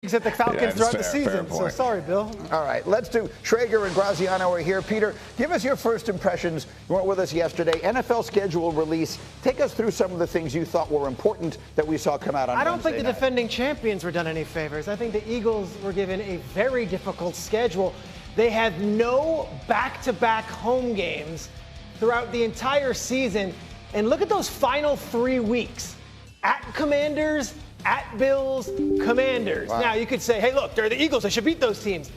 at the Falcons throughout the season. So sorry, Bill. All right, let's do Schrager and Graziano are here. Peter, give us your first impressions. You weren't with us yesterday. NFL schedule release. Take us through some of the things you thought were important that we saw come out on Wednesday. I don't think the night. defending champions were done any favors. I think the Eagles were given a very difficult schedule. They had no back-to-back home games throughout the entire season. And look at those final 3 weeks. At Commanders, at Bills, Commanders. Wow. Now, you could say, hey, look, they're the Eagles. They should beat those teams.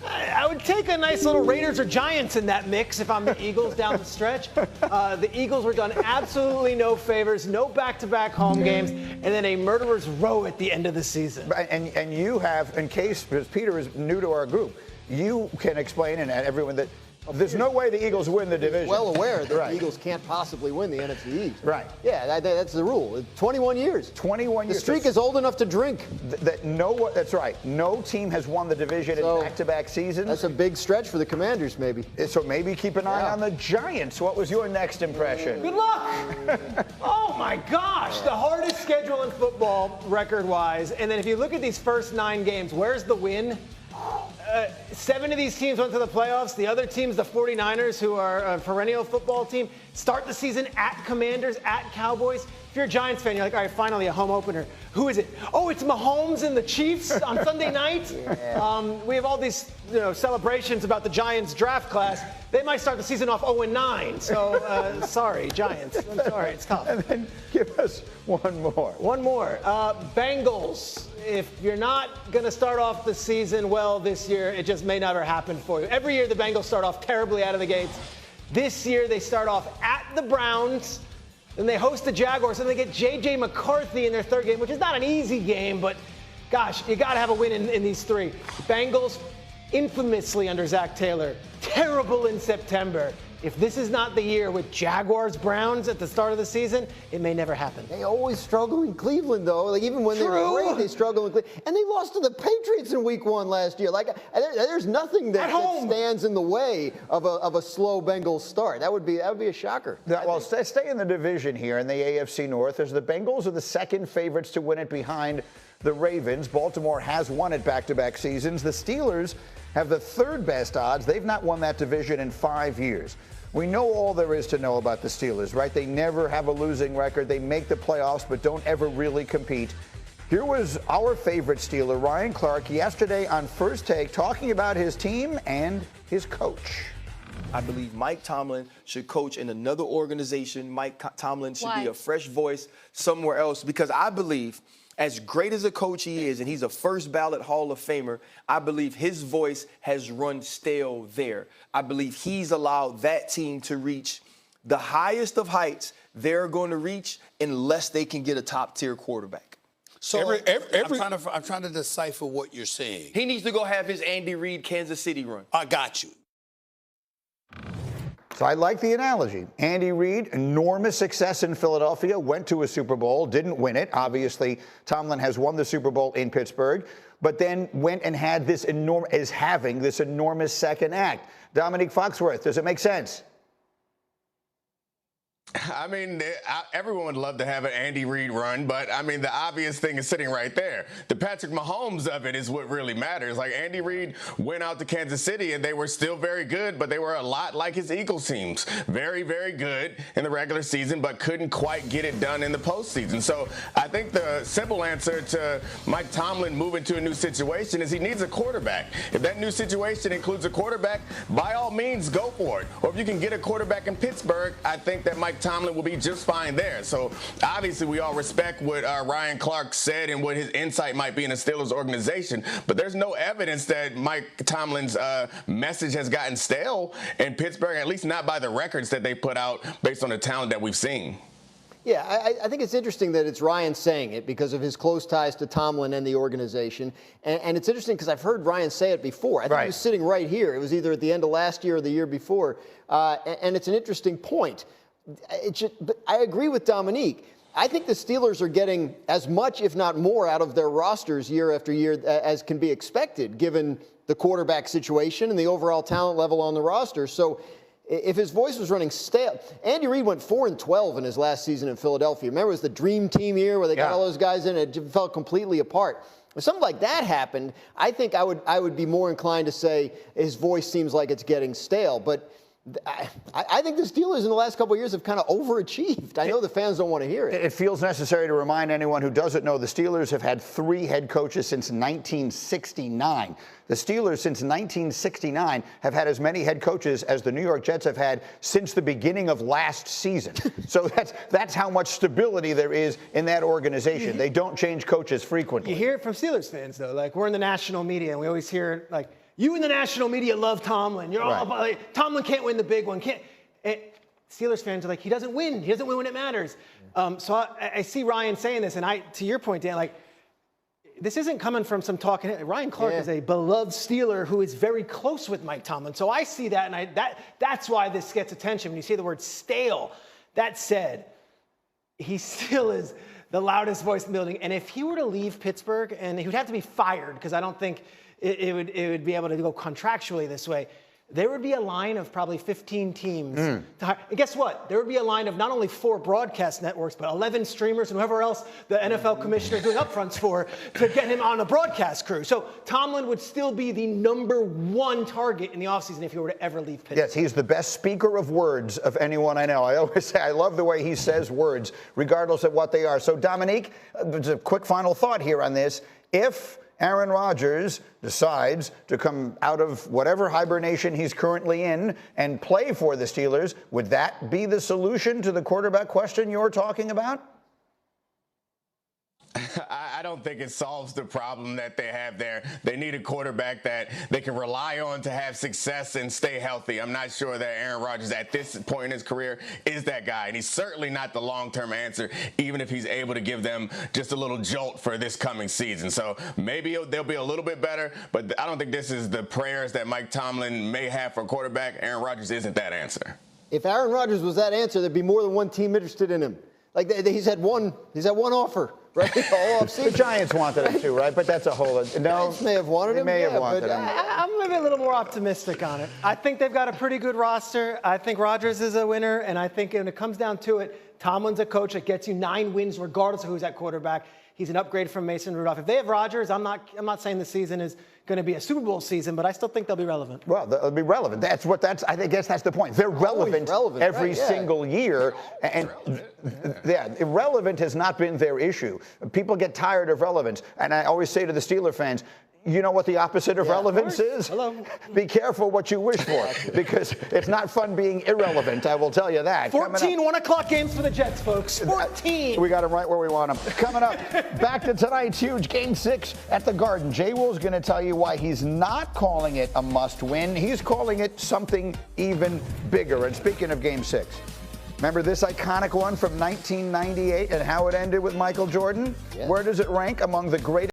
I would take a nice little Raiders or Giants in that mix if I'm the Eagles down the stretch. The Eagles were done absolutely no favors, no back-to-back home games, and then a murderer's row at the end of the season. And you have, in case, because Peter is new to our group, you can explain, and everyone, that there's no way the Eagles win the division. Well aware that the Eagles can't possibly win the NFC East. Right. Yeah, that's the rule. 21 years. 21 years. The streak is old enough to drink. That's right. No team has won the division in back-to-back seasons. That's a big stretch for the Commanders, maybe. So maybe keep an eye on the Giants. What was your next impression? Good luck. Oh, my gosh. The hardest schedule in football, record-wise. And then if you look at these first 9 games, where's the win? 7 of these teams went to the playoffs. The other teams, the 49ers, who are a perennial football team, start the season at Commanders, at Cowboys. If you're a Giants fan, you're like, all right, finally a home opener. Who is it? Oh, it's Mahomes and the Chiefs on Sunday night. Yeah. We have all these celebrations about the Giants draft class. They might start the season off 0-9. So sorry, Giants. I'm sorry, it's tough. And then give us one more. One more. Bengals. If you're not going to start off the season well this year, it just may never happen for you. Every year the Bengals start off terribly out of the gates. This year they start off at the Browns, then they host the Jaguars, and they get J.J. McCarthy in their third game, which is not an easy game, but gosh, you got to have a win in these 3. Bengals, infamously under Zach Taylor, terrible in September. If this is not the year with Jaguars-Browns at the start of the season, it may never happen. They always struggle in Cleveland, though. Like, even when they're great, they struggle in Cleveland. And they lost to the Patriots in Week 1 last year. Like, there's nothing that stands in the way of a slow Bengals start. That would be a shocker. Well, stay in the division here in the AFC North. There's the Bengals are the second favorites to win it behind the Ravens. Baltimore has won it back-to-back seasons. The Steelers have the 3rd best odds. They've not won that division in 5 years. We know all there is to know about the Steelers, right? They never have a losing record. They make the playoffs, but don't ever really compete. Here was our favorite Steeler, Ryan Clark, yesterday on First Take, talking about his team and his coach. I believe Mike Tomlin should coach in another organization. Mike Tomlin should be a fresh voice somewhere else, because I believe, as great as a coach he is, and he's a first ballot Hall of Famer, I believe his voice has run stale there. I believe he's allowed that team to reach the highest of heights they're going to reach unless they can get a top-tier quarterback. So I'm trying to decipher what you're saying. He needs to go have his Andy Reid Kansas City run. I got you. So I like the analogy. Andy Reid, enormous success in Philadelphia, went to a Super Bowl, didn't win it. Obviously, Tomlin has won the Super Bowl in Pittsburgh, but then went and had this enormous second act. Dominique Foxworth, does it make sense? I mean, everyone would love to have an Andy Reid run, but, I mean, the obvious thing is sitting right there. The Patrick Mahomes of it is what really matters. Like, Andy Reid went out to Kansas City, and they were still very good, but they were a lot like his Eagles teams. Very, very good in the regular season, but couldn't quite get it done in the postseason. So I think the simple answer to Mike Tomlin moving to a new situation is he needs a quarterback. If that new situation includes a quarterback, by all means, go for it. Or if you can get a quarterback in Pittsburgh, I think that Mike Tomlin will be just fine there. So obviously we all respect what Ryan Clark said and what his insight might be in the Steelers organization, but there's no evidence that Mike Tomlin's message has gotten stale in Pittsburgh, at least not by the records that they put out based on the talent that we've seen. Yeah, I think it's interesting that it's Ryan saying it because of his close ties to Tomlin and the organization. And it's interesting because I've heard Ryan say it before. I think he was sitting right here. It was either at the end of last year or the year before. And it's an interesting point. But I agree with Dominique. I think the Steelers are getting as much, if not more, out of their rosters year after year as can be expected, given the quarterback situation and the overall talent level on the roster. So if his voice was running stale, Andy Reid went 4-12 in his last season in Philadelphia. Remember, it was the dream team year where they got all those guys in, and it fell completely apart. If something like that happened, I think I would be more inclined to say his voice seems like it's getting stale. But I think the Steelers in the last couple of years have kind of overachieved. I know the fans don't want to hear it. It feels necessary to remind anyone who doesn't know the Steelers have had 3 head coaches since 1969. The Steelers since 1969 have had as many head coaches as the New York Jets have had since the beginning of last season. So that's how much stability there is in that organization. They don't change coaches frequently. You hear it from Steelers fans, though. Like, we're in the national media, and we always hear, like, you in the national media love Tomlin. You're all about, like, Tomlin can't win the big one. Steelers fans are like, he doesn't win. He doesn't win when it matters. So I see Ryan saying this, and to your point, Dan, like, this isn't coming from some talking. Ryan Clark is a beloved Steeler who is very close with Mike Tomlin. So I see that, and that's why this gets attention when you say the word stale. That said, he still is the loudest voice in the building. And if he were to leave Pittsburgh, and he would have to be fired, because I don't think it would be able to go contractually this way, there would be a line of probably 15 teams to hire. And guess what? There would be a line of not only 4 broadcast networks, but 11 streamers and whoever else the NFL commissioner is doing upfronts for to get him on a broadcast crew. So Tomlin would still be the #1 target in the offseason if he were to ever leave Pittsburgh. Yes, he's the best speaker of words of anyone I know. I always say I love the way he says words, regardless of what they are. So, Dominique, there's a quick final thought here on this. If Aaron Rodgers decides to come out of whatever hibernation he's currently in and play for the Steelers, would that be the solution to the quarterback question you're talking about? I don't think it solves the problem that they have there. They need a quarterback that they can rely on to have success and stay healthy. I'm not sure that Aaron Rodgers at this point in his career is that guy. And he's certainly not the long-term answer, even if he's able to give them just a little jolt for this coming season. So maybe they'll be a little bit better, but I don't think this is the prayers that Mike Tomlin may have for a quarterback. Aaron Rodgers isn't that answer. If Aaron Rodgers was that answer, there'd be more than one team interested in him. Like he's had one offer. Right? The Giants wanted him too, right? But that's a whole. No, may have wanted him. They may have wanted him. I'm maybe a little more optimistic on it. I think they've got a pretty good roster. I think Rodgers is a winner, and I think when it comes down to it, Tomlin's a coach that gets you 9 wins regardless of who's at quarterback. He's an upgrade from Mason Rudolph. If they have Rodgers, I'm not saying the season is going to be a Super Bowl season, but I still think they'll be relevant. Well, they'll be relevant. I guess that's the point. They're relevant every single year. And irrelevant has not been their issue. People get tired of relevance. And I always say to the Steeler fans, you know what the opposite of relevance is? Hello. Be careful what you wish for, because it's not fun being irrelevant, I will tell you that. 14 1 o'clock games for the Jets, folks. 14. We got them right where we want them. Coming up, back to tonight's huge Game 6 at the Garden. Jay Will's going to tell you why he's not calling it a must-win. He's calling it something even bigger. And speaking of Game 6, remember this iconic one from 1998 and how it ended with Michael Jordan? Yeah. Where does it rank among the greatest